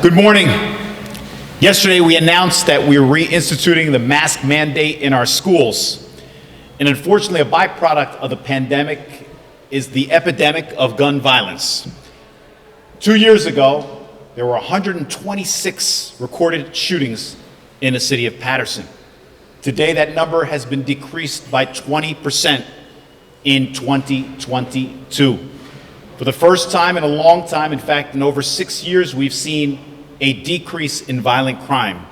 Good morning. Yesterday we announced that we are reinstituting the mask mandate in our schools. And unfortunately, a byproduct of the pandemic is the epidemic of gun violence. 2 years ago, there were 126 recorded shootings in the city of Paterson. Today, that number has been decreased by 20% in 2022. For the first time in a long time, in fact, in over 6 years, we've seen a decrease in violent crime,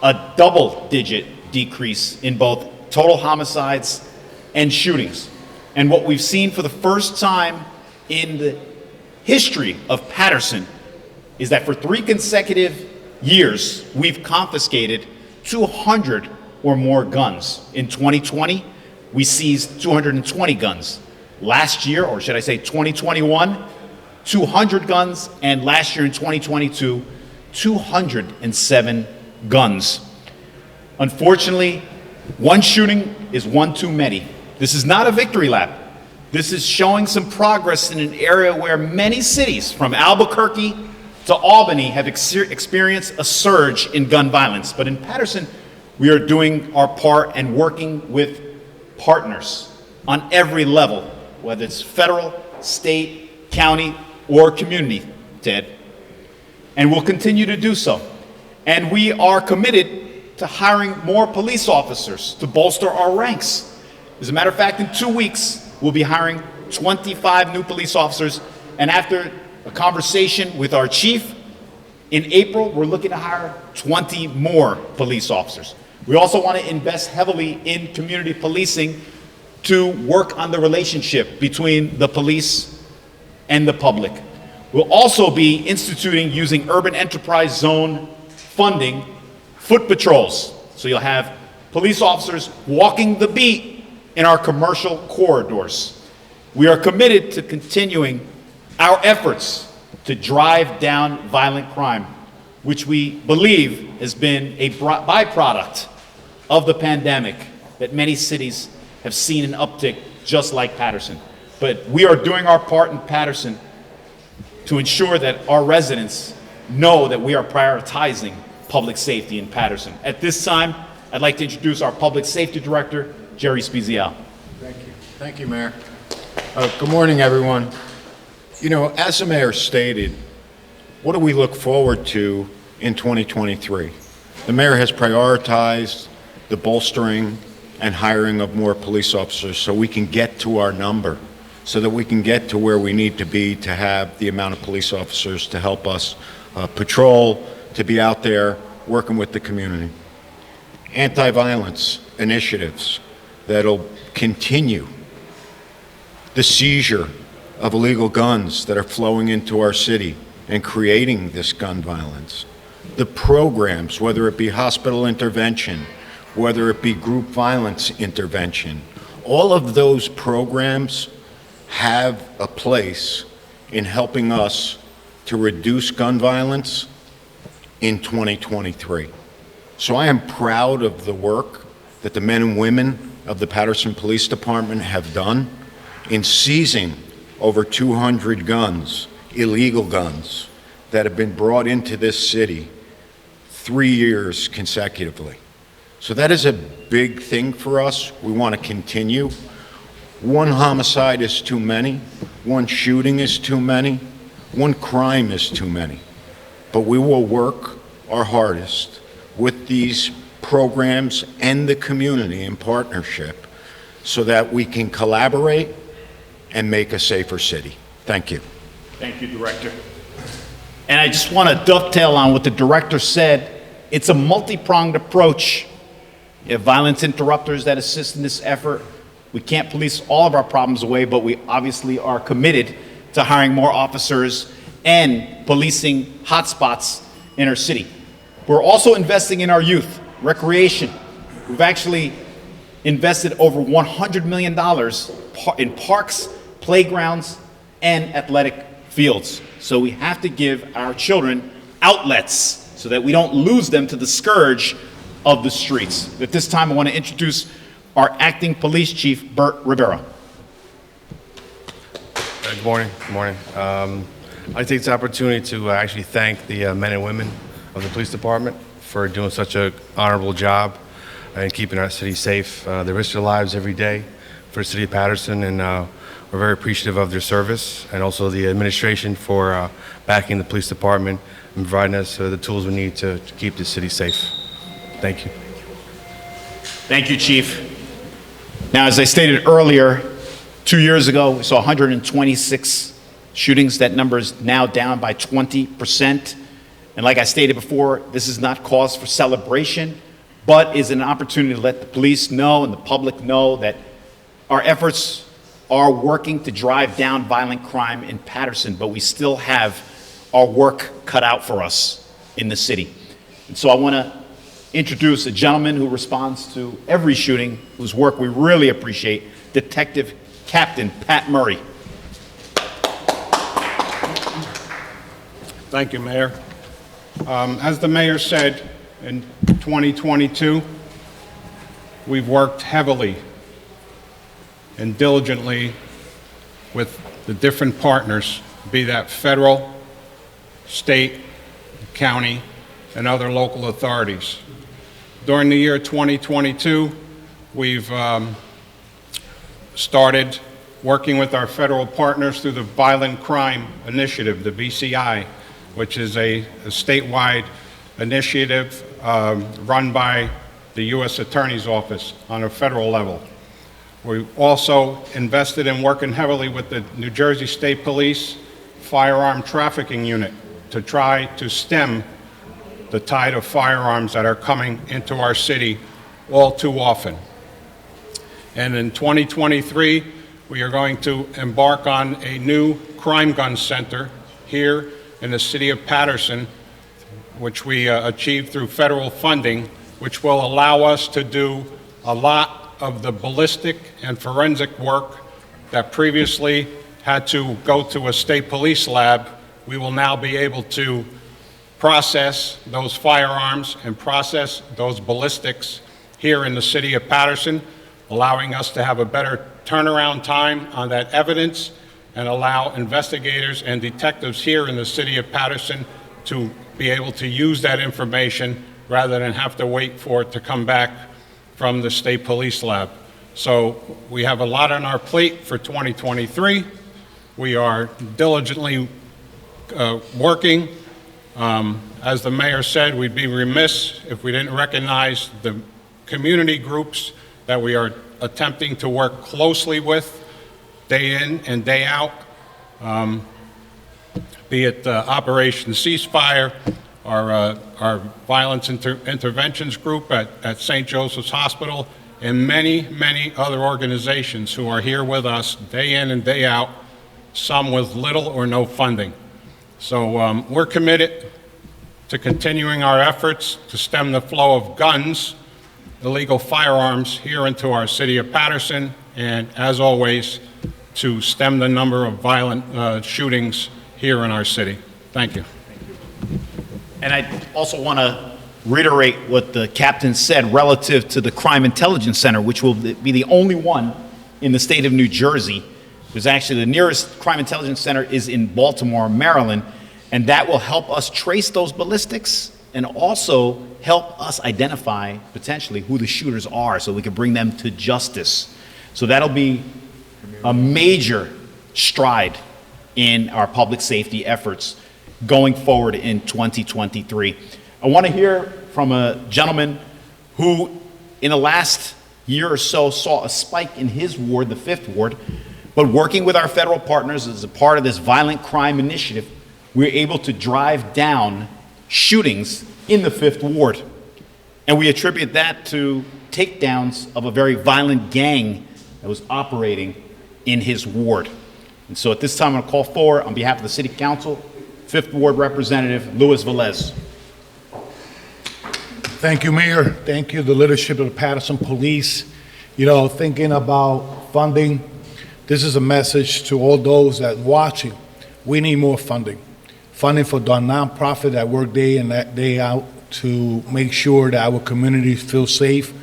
a double-digit decrease in both total homicides and shootings. And what we've seen for the first time in the history of Paterson is that for 3 consecutive years, we've confiscated 200 or more guns. In 2020, we seized 220 guns. Last year, or should I say 2021, 200 guns, and last year in 2022, 207 guns. Unfortunately, one shooting is one too many. This is not a victory lap. This is showing some progress in an area where many cities, from Albuquerque to Albany, have experienced a surge in gun violence. But in Paterson, we are doing our part and working with partners on every level, whether it's federal, state, county, or community, Ted. And we'll continue to do so. And we are committed to hiring more police officers to bolster our ranks. As a matter of fact, in 2 weeks, we'll be hiring 25 new police officers. And after a conversation with our chief, in April, we're looking to hire 20 more police officers. We also want to invest heavily in community policing to work on the relationship between the police and the public. We'll also be instituting, using urban enterprise zone funding, foot patrols. So you'll have police officers walking the beat in our commercial corridors. We are committed to continuing our efforts to drive down violent crime, which we believe has been a byproduct of the pandemic, that many cities have seen an uptick just like Paterson. But we are doing our part in Paterson to ensure that our residents know that we are prioritizing public safety in Paterson. At this time, I'd like to introduce our Public Safety Director, Jerry Speziale. Thank you. Thank you, Mayor. Good morning, everyone. You know, as the Mayor stated, what do we look forward to in 2023? The Mayor has prioritized the bolstering and hiring of more police officers so we can get to our number, so that we can get to where we need to be to have the amount of police officers to help us patrol, to be out there working with the community. Anti-violence initiatives that'll continue the seizure of illegal guns that are flowing into our city and creating this gun violence. The programs, whether it be hospital intervention, whether it be group violence intervention, all of those programs have a place in helping us to reduce gun violence in 2023. So I am proud of the work that the men and women of the Paterson Police Department have done in seizing over 200 guns, illegal guns, that have been brought into this city 3 years consecutively. So that is a big thing for us. We want to continue. One homicide is too many, one shooting is too many, one crime is too many. But we will work our hardest with these programs and the community in partnership so that we can collaborate and make a safer city. Thank you. Thank you, Director. And I just want to dovetail on what the Director said. It's a multi-pronged approach. You have violence interrupters that assist in this effort. We can't police all of our problems away, but we obviously are committed to hiring more officers and policing hotspots in our city. We're also investing in our youth, recreation. We've actually invested over $100 million in parks, playgrounds, and athletic fields. So we have to give our children outlets so that we don't lose them to the scourge of the streets. At this time, I want to introduce our Acting Police Chief, Ribeiro. Good morning. Good morning. I take this opportunity to actually thank the men and women of the police department for doing such an honorable job and keeping our city safe. They risk their lives every day for the city of Paterson, and we're very appreciative of their service, and also the administration for backing the police department and providing us the tools we need to keep the city safe. Thank you. Thank you, Chief. Now, as I stated earlier, 2 years ago, we saw 126 shootings. That number is now down by 20%. And like I stated before, this is not cause for celebration, but is an opportunity to let the police know and the public know that our efforts are working to drive down violent crime in Paterson, but we still have our work cut out for us in the city. And so I want to introduce a gentleman who responds to every shooting, whose work we really appreciate, Detective Captain Pat Murray. Thank you, Mayor. As the mayor said, in 2022, we've worked heavily and diligently with the different partners, be that federal, state, county, and other local authorities. During the year 2022, we've started working with our federal partners through the Violent Crime Initiative, the VCI, which is a statewide initiative run by the U.S. Attorney's Office on a federal level. We also invested in working heavily with the New Jersey State Police Firearm Trafficking Unit to try to stem the tide of firearms that are coming into our city all too often. And in 2023, we are going to embark on a new crime gun center here in the city of Paterson, which we achieved through federal funding, which will allow us to do a lot of the ballistic and forensic work that previously had to go to a state police lab. We will now be able to process those firearms and process those ballistics here in the city of Paterson, allowing us to have a better turnaround time on that evidence and allow investigators and detectives here in the city of Paterson to be able to use that information rather than have to wait for it to come back from the state police lab. So we have a lot on our plate for 2023. We are diligently working. As the mayor said, we'd be remiss if we didn't recognize the community groups that we are attempting to work closely with day in and day out, be it Operation Ceasefire, our violence interventions group at St. Joseph's Hospital, and many, many other organizations who are here with us day in and day out, some with little or no funding. So we're committed to continuing our efforts to stem the flow of guns, illegal firearms here into our city of Paterson, and as always, to stem the number of violent shootings here in our city. Thank you. And I also want to reiterate what the captain said relative to the Crime Intelligence Center, which will be the only one in the state of New Jersey. Because actually the nearest Crime Intelligence Center is in Baltimore, Maryland, and that will help us trace those ballistics and also help us identify potentially who the shooters are so we can bring them to justice. So that'll be a major stride in our public safety efforts going forward in 2023. I want to hear from a gentleman who in the last year or so saw a spike in his ward, the 5th Ward, but working with our federal partners as a part of this violent crime initiative, we're able to drive down shootings in the 5th Ward. And we attribute that to takedowns of a very violent gang that was operating in his ward. And so at this time, I'm going to call forward on behalf of the City Council, 5th Ward Representative Louis Velez. Thank you, Mayor. Thank you, the leadership of the Paterson Police. You know, thinking about funding, this is a message to all those that are watching. We need more funding. Funding for the nonprofit that work day in, that day out to make sure that our communities feel safe.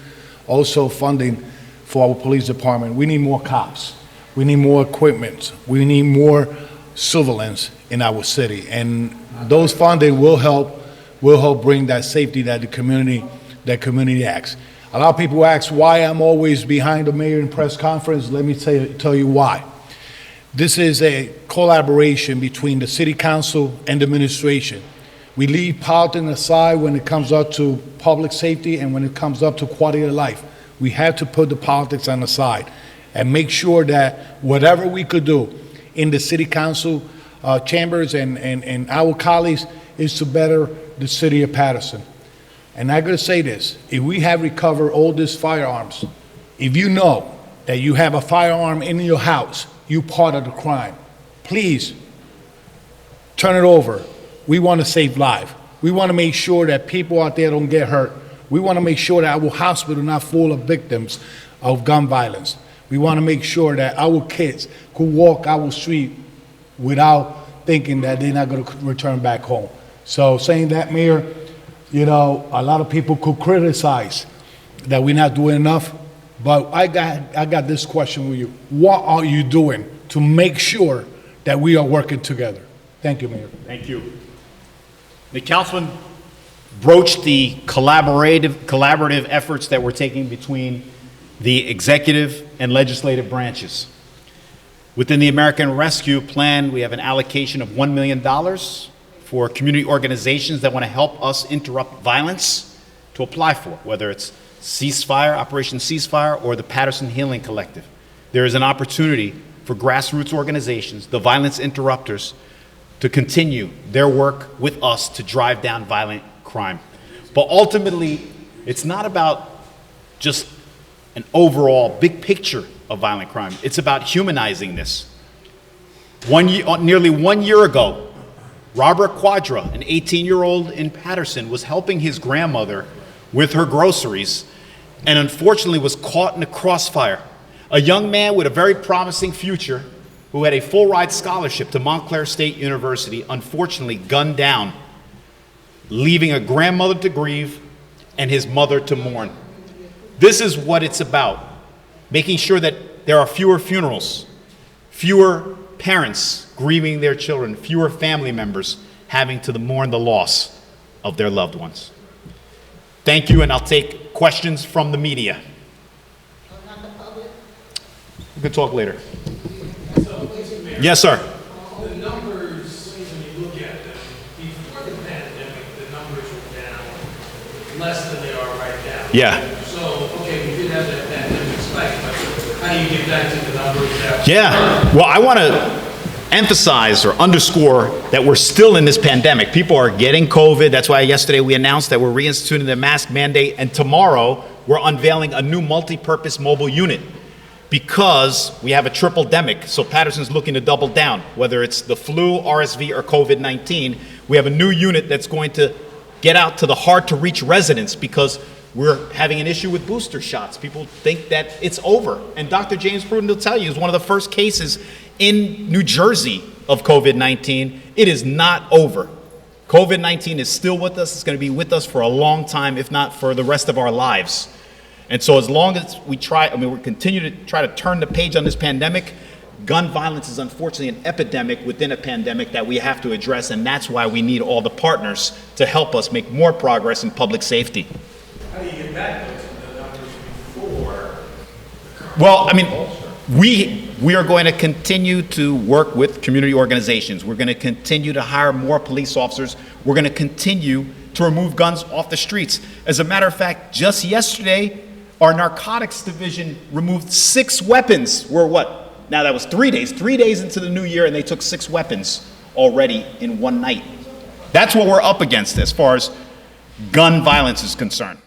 Also funding for our police department. We need more cops. We need more equipment. We need more surveillance in our city. And those funding will help bring that safety that the community asks. A lot of people ask why I'm always behind the mayor in press conference. Let me tell you why. This is a collaboration between the city council and the administration. We leave politics aside when it comes up to public safety and when it comes up to quality of life. We have to put the politics on the side and make sure that whatever we could do in the city council chambers and our colleagues is to better the city of Paterson. And I'm going to say this, if we have recovered all these firearms, if you know that you have a firearm in your house, you're part of the crime, please turn it over. We want to save lives. We want to make sure that people out there don't get hurt. We want to make sure that our hospital not full of victims of gun violence. We want to make sure that our kids could walk our street without thinking that they're not going to return back home. So saying that, Mayor, you know, a lot of people could criticize that we're not doing enough, but I got this question for you. What are you doing to make sure that we are working together? Thank you, Mayor. Thank you. The councilman broached the collaborative efforts that we're taking between the executive and legislative branches. Within the American Rescue Plan, we have an allocation of $1 million for community organizations that want to help us interrupt violence to apply for, whether it's Ceasefire, Operation Ceasefire, or the Paterson Healing Collective. There is an opportunity for grassroots organizations, the violence interrupters, to continue their work with us to drive down violent crime. But ultimately, it's not about just an overall big picture of violent crime. It's about humanizing this. Nearly 1 year ago, Robert Quadra, an 18-year-old in Paterson, was helping his grandmother with her groceries and unfortunately was caught in a crossfire. A young man with a very promising future who had a full-ride scholarship to Montclair State University unfortunately gunned down, leaving a grandmother to grieve and his mother to mourn. This is what it's about, making sure that there are fewer funerals, fewer parents grieving their children, fewer family members having to mourn the loss of their loved ones. Thank you, and I'll take questions from the media. We can talk later. Yes, sir. The numbers, when you look at them, before the pandemic, the numbers were down less than they are right now. Yeah. So, okay, we did have that pandemic spike, but how do you get back to the numbers that? Yeah. Well, I want to emphasize or underscore that we're still in this pandemic. People are getting COVID. That's why yesterday we announced that we're reinstituting the mask mandate, and tomorrow we're unveiling a new multi-purpose mobile unit because we have a triple-demic. So Paterson's looking to double down, whether it's the flu, RSV, or COVID-19. We have a new unit that's going to get out to the hard-to-reach residents because we're having an issue with booster shots. People think that it's over. And Dr. James Pruden will tell you, is one of the first cases in New Jersey of COVID-19. It is not over. COVID-19 is still with us. It's going to be with us for a long time, if not for the rest of our lives. And so as long as we continue to try to turn the page on this pandemic, gun violence is unfortunately an epidemic within a pandemic that we have to address, and that's why we need all the partners to help us make more progress in public safety. How do you get back to the numbers before the current? Well, I mean, we are going to continue to work with community organizations. We're going to continue to hire more police officers. We're going to continue to remove guns off the streets. As a matter of fact, just yesterday, our narcotics division removed 6 weapons. We're what? Now that was 3 days. 3 days into the new year, and they took 6 weapons already in one night. That's what we're up against as far as gun violence is concerned.